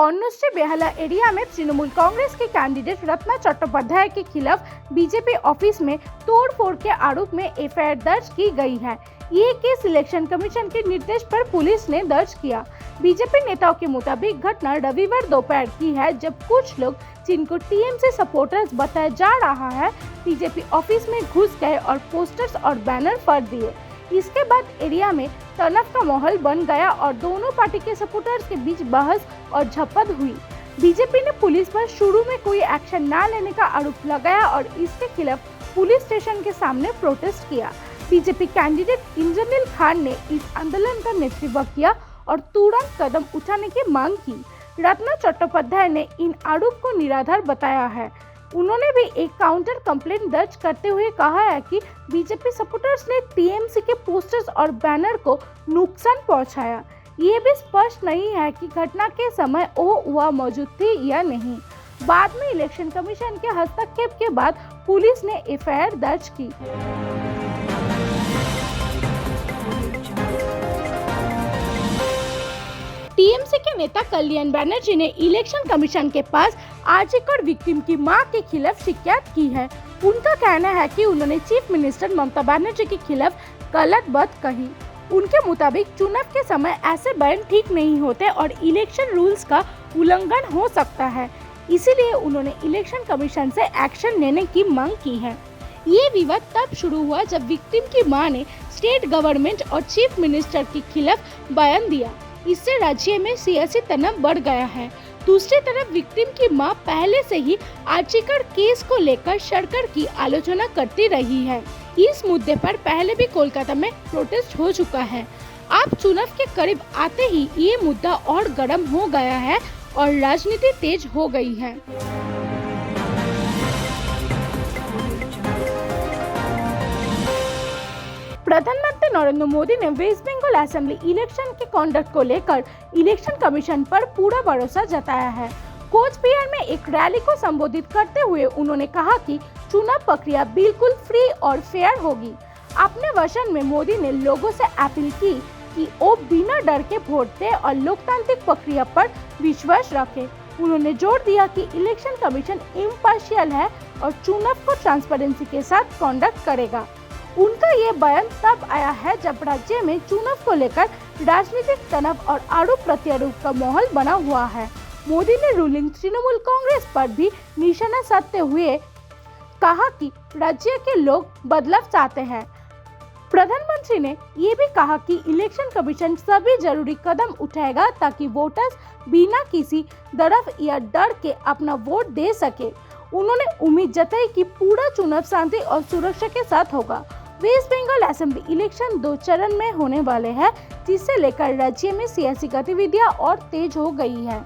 Kannauj Behala area में तृणमूल कांग्रेस के candidate Ratna Chattopadhyay के खिलाफ बीजेपी ऑफिस में तोड़फोड़ के आरोप में एफआईआर दर्ज की गई है। ये केस इलेक्शन कमीशन के निर्देश पर पुलिस ने दर्ज किया। बीजेपी नेताओं के मुताबिक घटना रविवार दोपहर की है, जब कुछ लोग जिनको टीएमसी सपोर्टर्स बताया जा रहा है, बीजेपी ऑफिस में घुस गए और पोस्टर्स और बैनर फाड़ दिए। इसके बाद एरिया में तनाव का माहौल बन गया और दोनों पार्टी के सपोर्टर्स के बीच बहस और झड़प हुई। बीजेपी ने पुलिस पर शुरू में कोई एक्शन न लेने का आरोप लगाया और इसके खिलाफ पुलिस स्टेशन के सामने प्रोटेस्ट किया। बीजेपी कैंडिडेट इंद्रनील खान ने इस आंदोलन का नेतृत्व किया और तुरंत कदम उठाने की मांग की। रत्ना चट्टोपाध्याय ने इन आरोप को निराधार बताया है। उन्होंने भी एक काउंटर कंप्लेंट दर्ज करते हुए कहा है कि बीजेपी सपोर्टर्स ने टीएमसी के पोस्टर्स और बैनर को नुकसान पहुंचाया। ये भी स्पष्ट नहीं है कि घटना के समय वह मौजूद थी या नहीं। बाद में इलेक्शन कमीशन के हस्तक्षेप के बाद पुलिस ने एफआईआर दर्ज की। टीएमसी के नेता कल्याण बनर्जी ने इलेक्शन कमीशन के पास आर्जिकर विक्टिम की मां के खिलाफ शिकायत की है। उनका कहना है कि उन्होंने चीफ मिनिस्टर ममता बनर्जी के खिलाफ गलत बात कही। उनके मुताबिक चुनाव के समय ऐसे बयान ठीक नहीं होते और इलेक्शन रूल्स का उल्लंघन हो सकता है। इसीलिए उन्होंने इलेक्शन कमीशन से एक्शन लेने की मांग की है। ये विवाद तब शुरू हुआ जब विक्टिम की मां ने स्टेट गवर्नमेंट और चीफ मिनिस्टर के खिलाफ बयान दिया। इससे राज्य में सियासी तनाव बढ़ गया है। दूसरी तरफ विक्टिम की मां पहले से ही आर्जिकर केस को लेकर सरकार की आलोचना करती रही है। इस मुद्दे पर पहले भी कोलकाता में प्रोटेस्ट हो चुका है। अब चुनाव के करीब आते ही ये मुद्दा और गर्म हो गया है और राजनीति तेज हो गई है। प्रधानमंत्री नरेंद्र मोदी ने वेस्ट बंगाल असेंबली इलेक्शन के कंडक्ट को लेकर इलेक्शन कमीशन पर पूरा भरोसा जताया है। कोच बिहार में एक रैली को संबोधित करते हुए उन्होंने कहा कि चुनाव प्रक्रिया बिल्कुल फ्री और फेयर होगी। अपने भाषण में मोदी ने लोगों से अपील की कि वो बिना डर के वोट दें और लोकतांत्रिक प्रक्रिया पर विश्वास रखें। उन्होंने जोर दिया कि इलेक्शन कमीशन इम्पार्शियल है और चुनाव को ट्रांसपेरेंसी के साथ कंडक्ट करेगा। उनका ये बयान तब आया है जब राज्य में चुनाव को लेकर राजनीतिक तनाव और आरोप प्रत्यारोप का माहौल बना हुआ है। मोदी ने रूलिंग तृणमूल कांग्रेस पर भी निशाना साधते हुए कहा कि राज्य के लोग बदलाव चाहते हैं। प्रधानमंत्री ने ये भी कहा कि इलेक्शन कमीशन सभी जरूरी कदम उठाएगा ताकि वोटर्स बिना किसी दर्द या डर के अपना वोट दे सके। उन्होंने उम्मीद जताई कि पूरा चुनाव शांति और सुरक्षा के साथ होगा। वेस्ट बंगाल असेंबली इलेक्शन 2 चरण में होने वाले हैं, जिससे लेकर राज्य में सियासी गतिविधियां और तेज हो गई है।